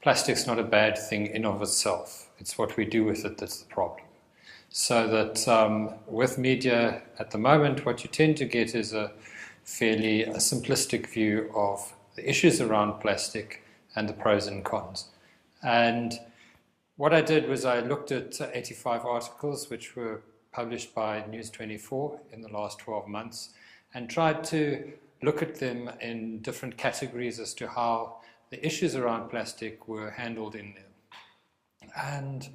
plastic's not a bad thing in of itself. It's what we do with it that's the problem. So that with media at the moment, what you tend to get is a fairly simplistic view of the issues around plastic and the pros and cons. And what I did was I looked at 85 articles which were published by News 24 in the last 12 months and tried to look at them in different categories as to how the issues around plastic were handled in them. And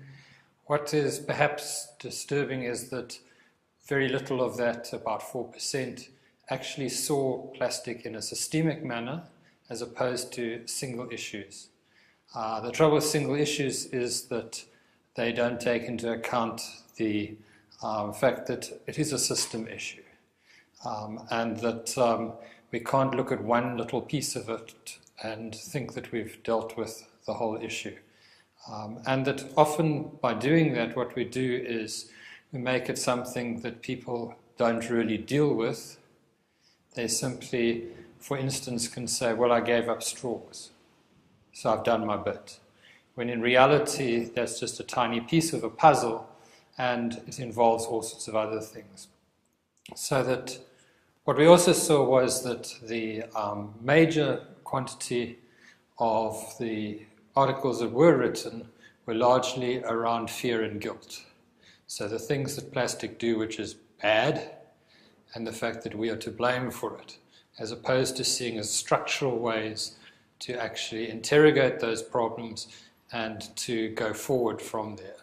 what is perhaps disturbing is that very little of that, about 4%, actually saw plastic in a systemic manner as opposed to single issues. The trouble with single issues is that they don't take into account the fact that it is a system issue, and that we can't look at one little piece of it and think that we've dealt with the whole issue. And that often by doing that, what we do is we make it something that people don't really deal with. They simply, for instance, can say, well, I gave up straws, so I've done my bit. When in reality, that's just a tiny piece of a puzzle, and it involves all sorts of other things. So that what we also saw was that the major quantity of the articles that were written were largely around fear and guilt. So the things that plastic do, which is bad, and the fact that we are to blame for it, as opposed to seeing as structural ways to actually interrogate those problems and to go forward from there.